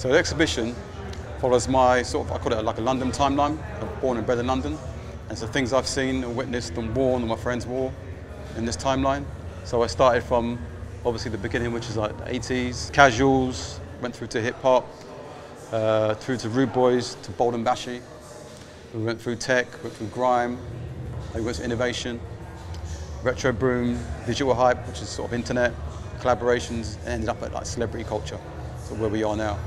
So the exhibition follows my I call it like a London timeline. I'm born and bred in London. And so things I've seen and witnessed and worn and my friends wore in this timeline. So I started from obviously the beginning, which is like the 80s, casuals, went through to hip hop, through to Rude Boys, to Bold and Bashy. We went through tech, went through grime, we went to innovation, retro boom, digital hype, which is sort of internet, collaborations, and ended up at like celebrity culture, so where we are now.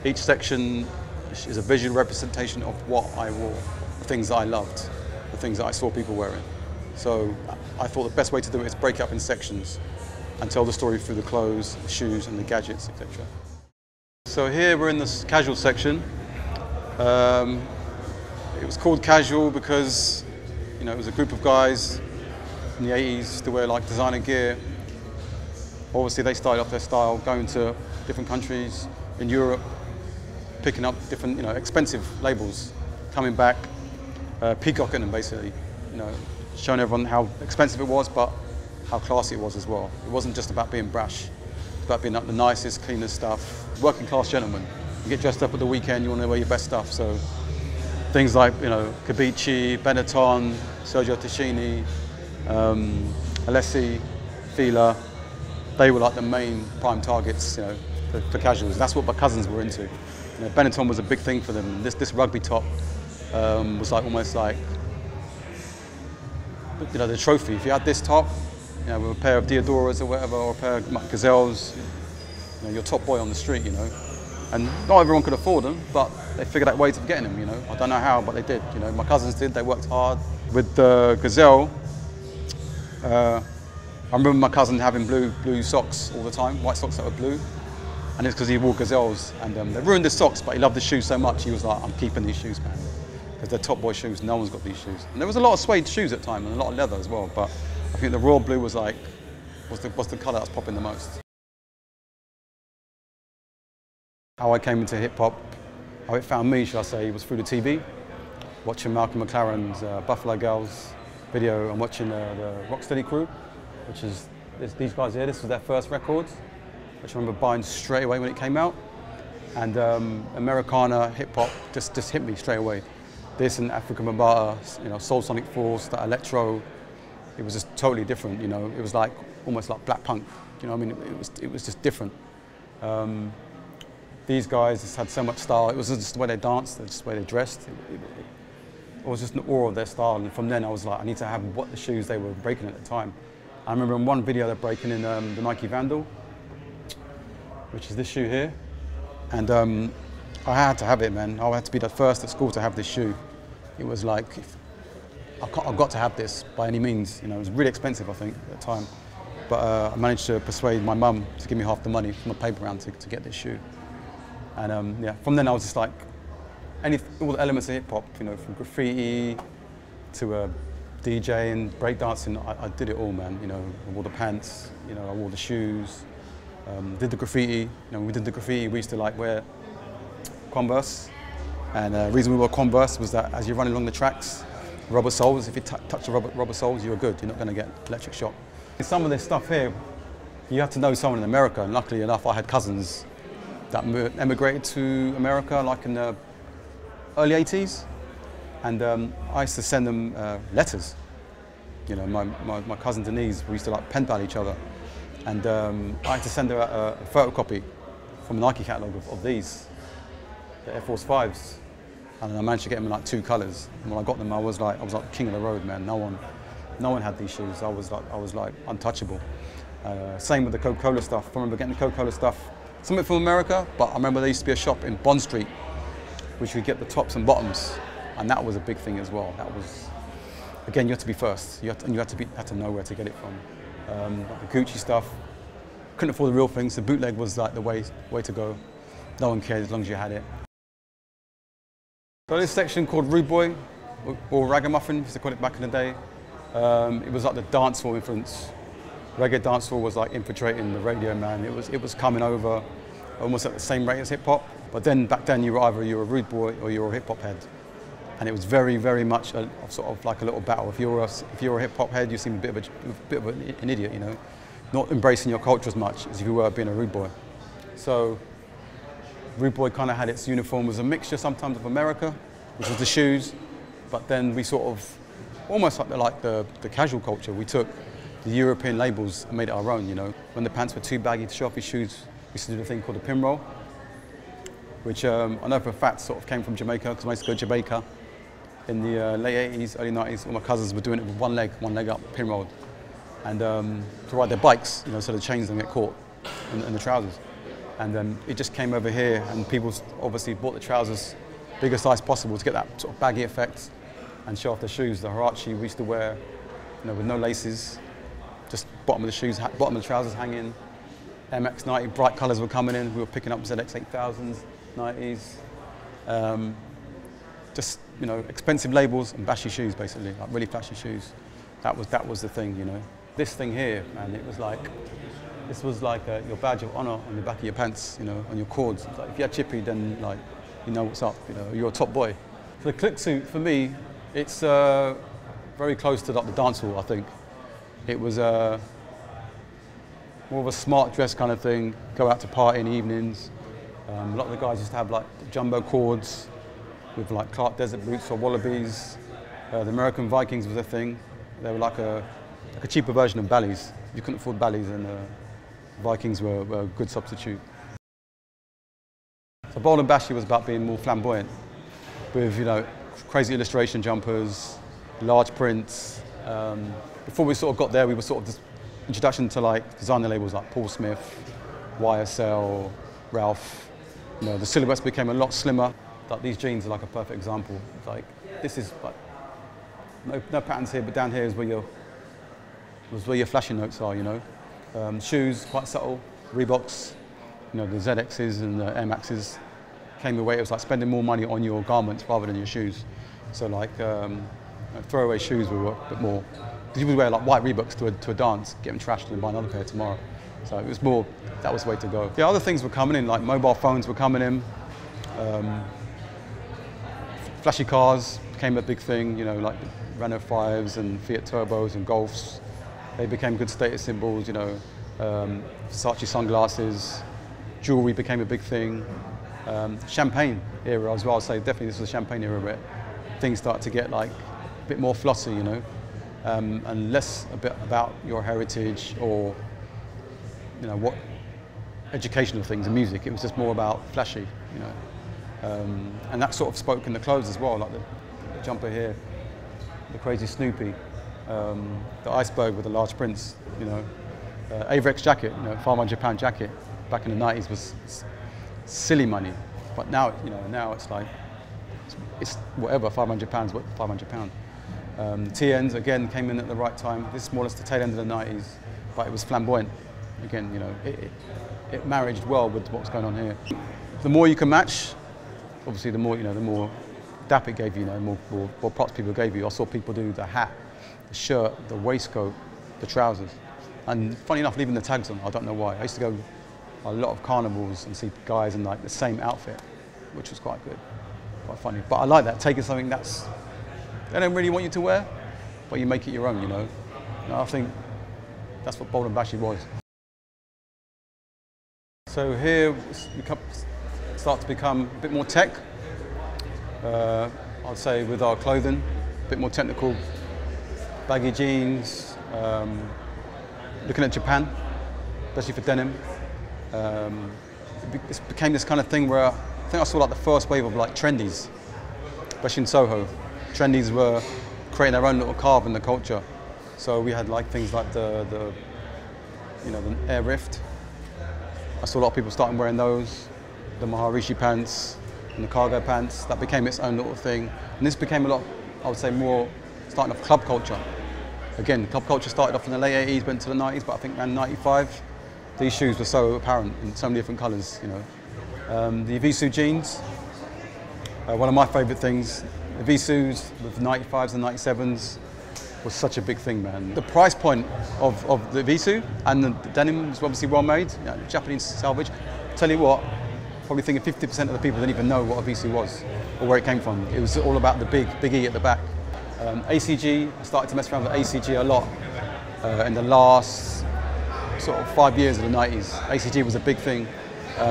Each section is a visual representation of what I wore, the things that I loved, the things that I saw people wearing. So I thought the best way to do it is break it up in sections and tell the story through the clothes, the shoes, and the gadgets, etc. So here we're in this casual section. It was called casual because, you know, it was a group of guys in the 80s to wear like designer gear. Obviously they started off their style going to different countries in Europe, picking up different, you know, expensive labels, coming back, peacocking them basically, you know, showing everyone how expensive it was, but how classy it was as well. It wasn't just about being brash, it's about being like the nicest, cleanest stuff. Working class gentlemen. You get dressed up at the weekend, you want to wear your best stuff, so things like, you know, Cabici, Benetton, Sergio Tacchini, Alessi, Fila, they were like the main prime targets, you know, for casuals. That's what my cousins were into. You know, Benetton was a big thing for them. This rugby top was like almost like, you know, the trophy. If you had this top, you know, with a pair of Diodoras or whatever, or a pair of Gazelles, you know, you're top boy on the street, you know. And not everyone could afford them, but they figured out ways of getting them, you know. I don't know how, but they did, you know. My cousins did, they worked hard. With the Gazelle, I remember my cousin having blue socks all the time, white socks that were blue. And it's because he wore Gazelles, and they ruined his socks, but he loved the shoes so much, he was like, I'm keeping these shoes, man. Because they're top boy shoes, no one's got these shoes. And there was a lot of suede shoes at the time, and a lot of leather as well, but I think the royal blue was like, was the colour that was popping the most. How I came into hip hop, how it found me, should I say, was through the TV, watching Malcolm McLaren's Buffalo Girls video and watching the Rocksteady crew, which is these guys here. This was their first record, which I remember buying straight away when it came out. And Americana, hip hop just hit me straight away. This and Afrika Bambaataa, you know, Soul Sonic Force, that electro, it was just totally different, you know. It was like almost like black punk, you know what I mean? It was just different. These guys just had so much style. It wasn't just the way they danced, just the way they dressed. It was just an awe of their style. And from then I was like, I need to have what the shoes they were breaking at the time. I remember in one video they're breaking in the Nike Vandal, which is this shoe here. And I had to have it, man. I had to be the first at school to have this shoe. It was like, I've got to have this by any means. You know, it was really expensive, I think, at the time. But I managed to persuade my mum to give me half the money from the paper round to get this shoe. And yeah, from then I was just like, all the elements of hip hop, you know, from graffiti to DJing, breakdancing, I did it all, man. You know, I wore the pants, you know, I wore the shoes, did the graffiti. You know, when we did the graffiti, we used to like wear Converse. And the reason we wore Converse was that as you're running along the tracks, rubber soles, if you touch the rubber soles, you're good. You're not going to get electric shock. In some of this stuff here, you have to know someone in America. And luckily enough, I had cousins that emigrated to America like in the early 80s. And I used to send them letters. You know, my cousin Denise, we used to like pen pal each other. And I had to send her a photocopy from a Nike catalogue of these, the Air Force 5s. And I managed to get them in like 2 colours. And when I got them, I was like king of the road, man. No one had these shoes. I was like untouchable. Same with the Coca-Cola stuff. I remember getting the Coca-Cola stuff, some of it from America, but I remember there used to be a shop in Bond Street, which would get the tops and bottoms, and that was a big thing as well. That was, again, you had to be first. You had to know where to get it from. Like the Gucci stuff, couldn't afford the real things. The bootleg was like the way to go. No one cared as long as you had it. So this section called Rude Boy, or Ragamuffin, used to call it back in the day. It was like the dancehall influence. Reggae dancehall was like infiltrating the radio, man. It was coming over almost at the same rate as hip hop. But then back then you were either a rude boy or you were a hip hop head, and it was very, very much sort of like a little battle. If you were a hip hop head, you seemed a bit of an idiot, you know, not embracing your culture as much as if you were being a rude boy. So Rude Boy kind of had its uniform was a mixture sometimes of America, which was the shoes, but then we sort of, almost like the casual culture, we took the European labels and made it our own, you know. When the pants were too baggy to show off your shoes, we used to do a thing called a pin roll, which I know for a fact sort of came from Jamaica, because I used to go to Jamaica in the late 80s, early 90s. All my cousins were doing it with one leg up, pin rolled, and to ride their bikes, you know, so the chains don't get caught in the trousers. And it just came over here, and people obviously bought the trousers biggest size possible to get that sort of baggy effect and show off their shoes. The Huarache we used to wear, you know, with no laces, just bottom of the shoes, bottom of the trousers hanging. MX-90, bright colours were coming in. We were picking up ZX8000s, 90s. Just, you know, expensive labels and bashy shoes, basically, like really flashy shoes. That was the thing, you know. This thing here, man, this was like your badge of honour on the back of your pants, you know, on your cords. Like if you had Chippy, then like, you know what's up, you know, you're a top boy. For the click suit, for me, it's very close to like the dancehall, I think. It was more of a smart dress kind of thing, go out to party in the evenings. A lot of the guys used to have like jumbo cords with like Clark Desert boots or Wallabies. The American Vikings was a thing. They were like a cheaper version of Bally's. You couldn't afford Bally's, and Vikings were a good substitute. So Bold and Bashy was about being more flamboyant, with, you know, crazy illustration jumpers, large prints. Before we sort of got there, we were sort of just introduction to like designer labels like Paul Smith, YSL, Ralph. You know, the silhouettes became a lot slimmer. Like these jeans are like a perfect example. It's like, this is like no patterns here, but down here is where your flashing notes are, you know. Shoes, quite subtle. Reeboks, you know, the ZXs and the Air Maxes came away. It was like spending more money on your garments rather than your shoes. So like throwaway shoes were a bit more. Because you would wear like white Reeboks to a dance, get them trashed and buy another pair tomorrow. So it was more, that was the way to go. Yeah, other things were coming in, like mobile phones were coming in. Flashy cars became a big thing, you know, like Renault 5s and Fiat Turbos and Golfs. They became good status symbols, you know. Versace sunglasses, jewelry became a big thing. Champagne era as well, I'd say definitely this was the champagne era where things started to get like a bit more flossy, you know, and less a bit about your heritage or, you know, what educational things and music. It was just more about flashy, you know. And that sort of spoke in the clothes as well, like the jumper here, the crazy Snoopy, the iceberg with the large prints, you know. Averex jacket, you know, £500 jacket back in the 90s was silly money, but now, you know, now it's like, it's whatever, £500, what £500. TNs again came in at the right time. This is more or less the tail end of the 90s, but it was flamboyant. Again, you know, it married well with what was going on here. The more you can match, obviously the more, you know, the more dap it gave you, you know, more props people gave you. I saw people do the hat, the shirt, the waistcoat, the trousers. And funny enough, leaving the tags on, I don't know why. I used to go a lot of carnivals and see guys in like the same outfit, which was quite good, quite funny. But I like that, taking something that's, they don't really want you to wear, but you make it your own, you know. And I think that's what Bold and Bashy was. So here we start to become a bit more tech, I'd say, with our clothing, a bit more technical, baggy jeans, looking at Japan, especially for denim. It became this kind of thing where I think I saw like the first wave of like trendies, especially in Soho. Trendies were creating their own little carve in the culture. So we had like things like the Air Rift. I saw a lot of people starting wearing those, the Maharishi pants and the cargo pants. That became its own little thing. And this became a lot, I would say, more starting off club culture. Again, club culture started off in the late 80s, went to the 90s, but I think around 95, these shoes were so apparent in so many different colours, you know. The Evisu jeans, one of my favourite things. The Evisus with 95s and 97s was such a big thing, man. The price point of the Evisu and the denim was obviously well made, you know, Japanese salvage. Tell you what, probably thinking 50% of the people didn't even know what a Evisu was or where it came from. It was all about the big E at the back. ACG, I started to mess around with ACG a lot in the last sort of 5 years of the 90s. ACG was a big thing.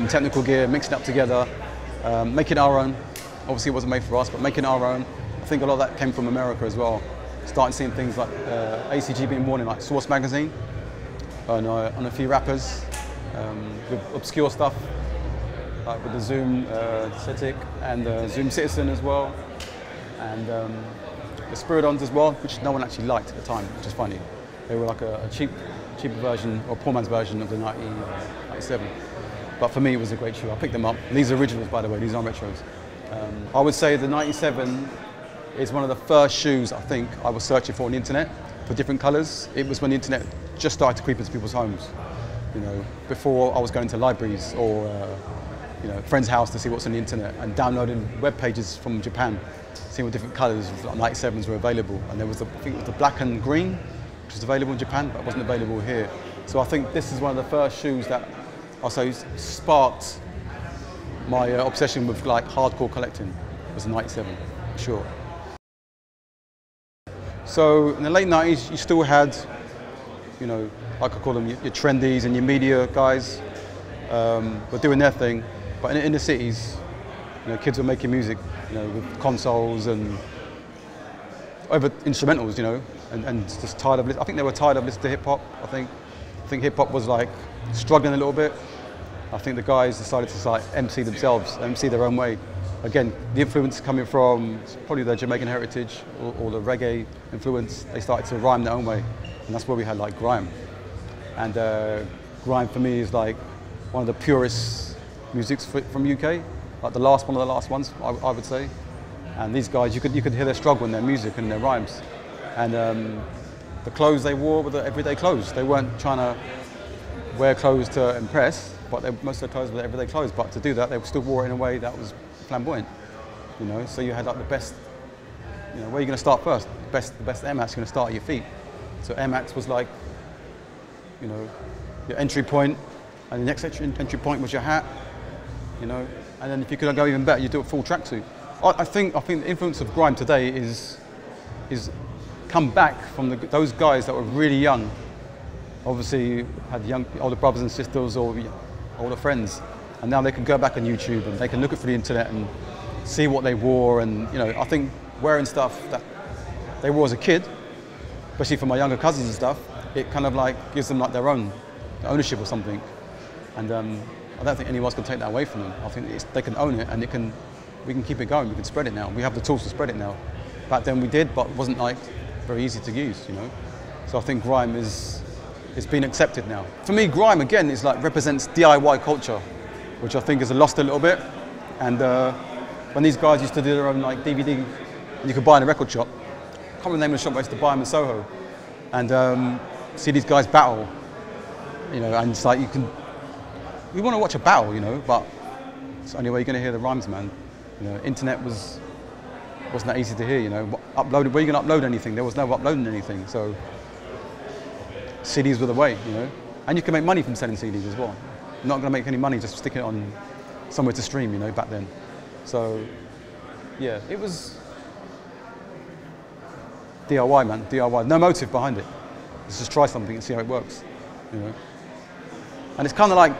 technical gear, mixing it up together, making our own. Obviously it wasn't made for us, but making our own. I think a lot of that came from America as well. Starting seeing things like ACG being worn in like Source magazine, on a few rappers, with obscure stuff, like with the Zoom Cetic and the Zoom Citizen as well, and the Spiridons as well, which no one actually liked at the time, which is funny. They were like a cheaper version, or poor man's version of the 97. But for me, it was a great shoe. I picked them up. These are originals, by the way. These aren't retros. I would say the 97 is one of the first shoes I think I was searching for on the internet for different colours. It was when the internet just started to creep into people's homes. You know, before I was going to libraries or you know, friend's house to see what's on the internet and downloading web pages from Japan, seeing what different colours of 97s were available. And there was I think it was the black and green, which was available in Japan, but wasn't available here. So I think this is one of the first shoes that also sparked my obsession with like hardcore collecting. It was 97, for sure. So in the late 90s, you still had, you know, like I call them your trendies and your media guys, were doing their thing. But in the cities, you know, kids were making music, you know, with consoles and over instrumentals, you know, and just tired of. I think they were tired of listening to hip hop. I think hip hop was like struggling a little bit. I think the guys decided to like MC themselves, MC their own way. Again, the influence coming from probably their Jamaican heritage or the reggae influence. They started to rhyme their own way, and that's where we had like grime. And grime for me is like one of the purest musics from UK, like one of the last ones, I would say. And these guys, you could hear their struggle in their music and their rhymes. And the clothes they wore were the everyday clothes. They weren't trying to wear clothes to impress, but most of their clothes were everyday clothes. But to do that, they still wore it in a way that was flamboyant, you know. So you had like the best, you know, where are you going to start first? The best Air Max is going to start at your feet. So Air Max was like, you know, your entry point, and the next entry point was your hat, you know. And then if you could go even better, you do a full tracksuit. I think the influence of grime today is come back from those guys that were really young. Obviously had older brothers and sisters or older friends, and now they can go back on YouTube and they can look at through the internet and see what they wore. And you know, I think wearing stuff that they wore as a kid, especially for my younger cousins and stuff, it kind of like gives them like their own ownership or something. And I don't think anyone else can take that away from them. I think they can own it, and we can keep it going. We can spread it now. We have the tools to spread it now. Back then we did, but it wasn't like very easy to use, you know. So I think grime it's been accepted now. For me, grime again is like represents DIY culture, which I think is lost a little bit. And when these guys used to do their own like DVD, you could buy in a record shop. I can't remember the name of the shop, but I used to buy them in Soho, and see these guys battle, you know. And it's like you want to watch a battle, you know, but it's the only way you're going to hear the rhymes, man. You know, internet wasn't that easy to hear, you know. Where are you going to upload anything? There was no uploading anything, so CDs were the way, you know. And you can make money from selling CDs as well. You're not going to make any money just sticking it on somewhere to stream, you know, back then. So, yeah, it was DIY, man, DIY. No motive behind it. Let's just try something and see how it works, you know. And it's kind of like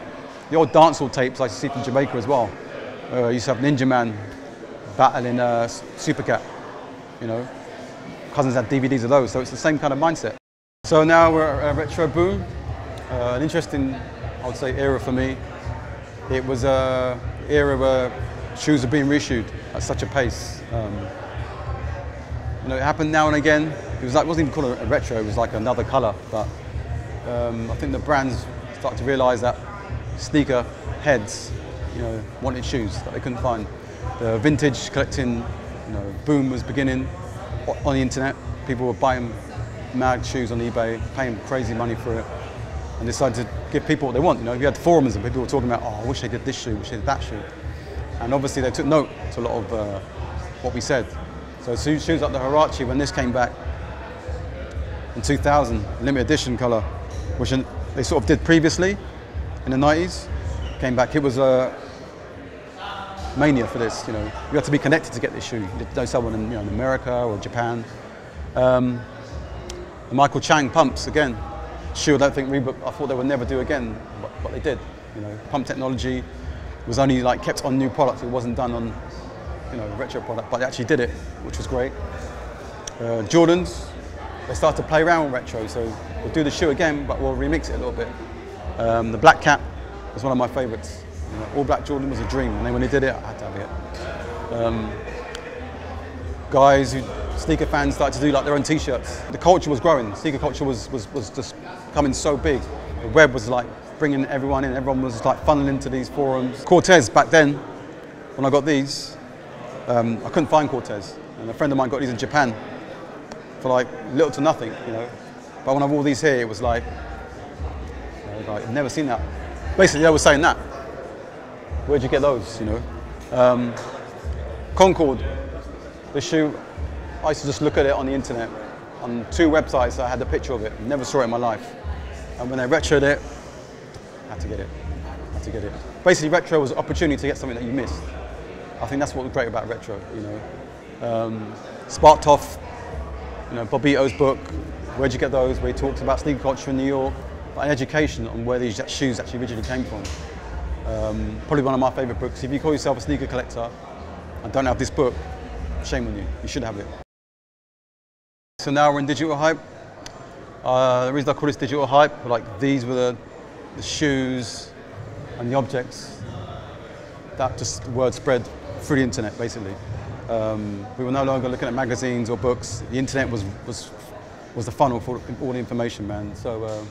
the old dancehall tapes I used to see from Jamaica as well. I used to have Ninja Man battling Super Cat, you know. Cousins had DVDs of those, so it's the same kind of mindset. So now we're at a retro boom, an interesting, I would say, era for me. It was an era where shoes were being reissued at such a pace. You know, it happened now and again. It wasn't even called a retro, it was like another colour. But I think the brands started to realise that sneaker heads, you know, wanted shoes that they couldn't find. The vintage collecting, you know, boom was beginning on the internet. People were buying mad shoes on eBay, paying crazy money for it, and decided to give people what they want. You know, you had forums and people were talking about, oh, I wish they did this shoe, I wish they did that shoe. And obviously they took note to a lot of what we said. So shoes like the Huarache, when this came back in 2000, limited edition colour, which they sort of did previously in the 90s, came back. It was a mania for this, you know. You had to be connected to get this shoe. You had to know someone in, you know, in America or Japan. The Michael Chang pumps, again, shoe I don't think Reebok, I thought they would never do again, but they did. You know, pump technology was only like kept on new products. It wasn't done on, you know, retro product, but they actually did it, which was great. Jordans, they started to play around with retro, so we'll do the shoe again, but we'll remix it a little bit. The Black Cat was one of my favourites. You know, all black Jordan was a dream, and then when they did it, I had to have it. Sneaker fans started to do like their own t-shirts. The culture was growing. Sneaker culture was just becoming so big. The web was like bringing everyone in. Everyone was like funneling into these forums. Cortez back then, when I got these, I couldn't find Cortez, and a friend of mine got these in Japan for like little to nothing, you know. But when I wore these here, it was like, you know, like I've never seen that. Basically, they were saying that. Where'd you get those, you know? Concord, the shoe, I used to just look at it on the internet. On 2 websites, I had a picture of it. Never saw it in my life. And when they retroed it, I had to get it. I had to get it. Basically, retro was an opportunity to get something that you missed. I think that's what was great about retro, you know. Sparked off, you know, Bobbito's book, Where'd You Get Those, where he talks about sneaker culture in New York, but an education on where these shoes actually originally came from. Probably one of my favourite books. If you call yourself a sneaker collector and don't have this book, shame on you. You should have it. So now we're in digital hype. The reason I call this digital hype, like these were the shoes and the objects that just the word spread through the internet, basically. We were no longer looking at magazines or books. The internet was the funnel for all the information, man. So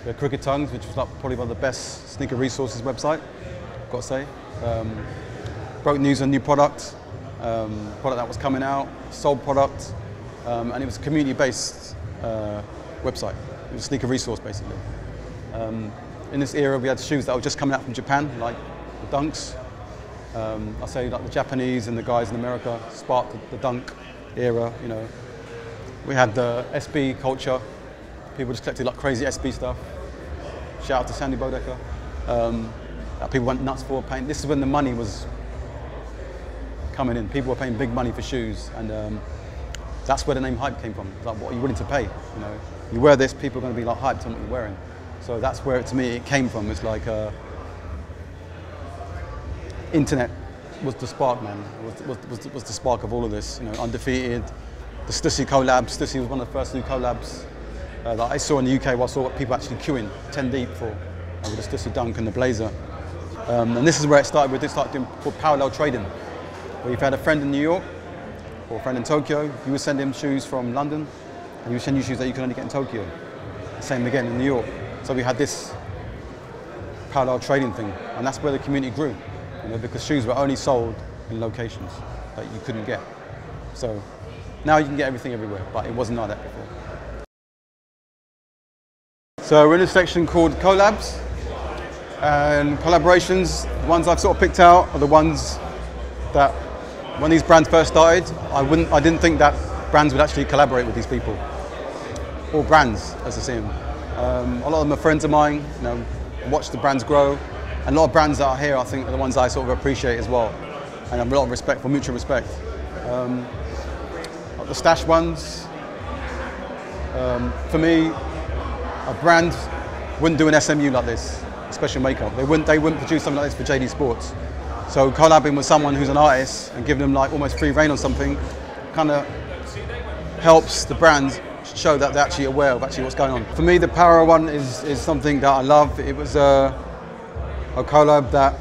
we had Crooked Tongues, which was like probably one of the best sneaker resources website, I've got to say. Broke news on new product that was coming out, sold product, and it was a community-based website. It was a sneaker resource, basically. In this era, we had shoes that were just coming out from Japan, like the Dunks. I'll say like the Japanese and the guys in America sparked the Dunk era, you know. We had the SB culture. People just collected like crazy SB stuff. Shout out to Sandy Bodecker. That people went nuts for paying. This is when the money was coming in. People were paying big money for shoes, and that's where the name hype came from. Like, what are you willing to pay? You know, you wear this, people are going to be like hyped on what you're wearing. So that's where, to me, it came from. It's like internet was the spark, man. Was the spark of all of this. You know, Undefeated, the Stussy collab. Stussy was one of the first new collabs that I saw in the UK. Where I saw people actually queuing 10 deep for with the Stussy Dunk and the Blazer. And this is where it started. We did start doing called parallel trading, where you've had a friend in New York or a friend in Tokyo. You would send him shoes from London, and he would send you shoes that you can only get in Tokyo. Same again in New York. So we had this parallel trading thing, and that's where the community grew. You know, because shoes were only sold in locations that you couldn't get. So now you can get everything everywhere, but it wasn't like that before. So we're in a section called collabs, and collaborations. The ones I've sort of picked out are the ones that, when these brands first started, I didn't think that brands would actually collaborate with these people, or brands as I see them. A lot of them are friends of mine. You know, watch the brands grow. And a lot of brands that are here, I think, are the ones I sort of appreciate as well. And I have a lot of respect for mutual respect. Like the Stash ones, for me, a brand wouldn't do an SMU like this, special makeup. They wouldn't produce something like this for JD Sports. So collabing with someone who's an artist and giving them like almost free reign on something kind of helps the brand show that they're actually aware of actually what's going on. For me, the Power one is something that I love. It was a collab that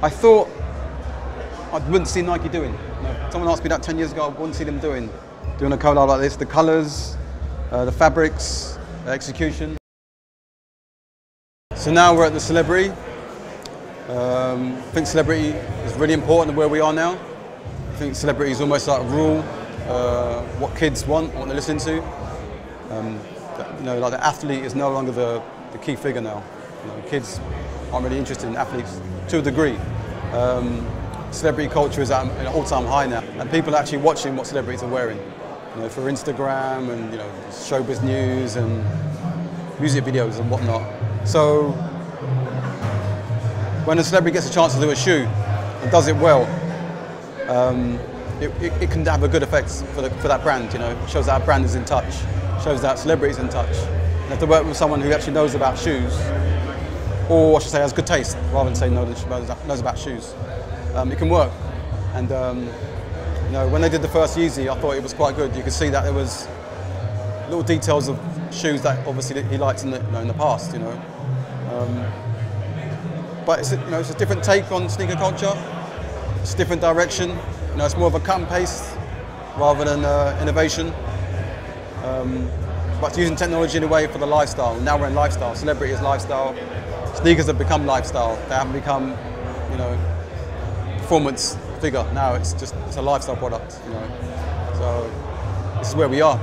I thought I wouldn't see Nike doing. You know, someone asked me that 10 years ago, I wouldn't see them doing a collab like this. The colours, the fabrics, the execution. So now we're at the Celebrity. I think Celebrity is really important where we are now. I think Celebrity is almost like a rule, what kids want, what they listen to. You know, like the athlete is no longer the key figure now. You know, kids aren't really interested in athletes to a degree. Celebrity culture is at an all-time high now, and people are actually watching what celebrities are wearing. You know, for Instagram and, you know, showbiz news and music videos and whatnot. So when a celebrity gets a chance to do a shoe and does it well, it can have a good effect for that brand. You know, it shows that our brand is in touch, shows that celebrity is in touch. And if they work with someone who actually knows about shoes, or I should say has good taste, rather than say knows about shoes. It can work. And you know, when they did the first Yeezy, I thought it was quite good. You could see that there was little details of shoes that obviously he liked in the past, you know. But it's, you know, it's a different take on sneaker culture. It's a different direction. You know, it's more of a cut and paste rather than innovation. But using technology in a way for the lifestyle. Now we're in lifestyle. Celebrity is lifestyle. Sneakers have become lifestyle. They haven't become, you know, performance figure. Now it's a lifestyle product. You know, so this is where we are.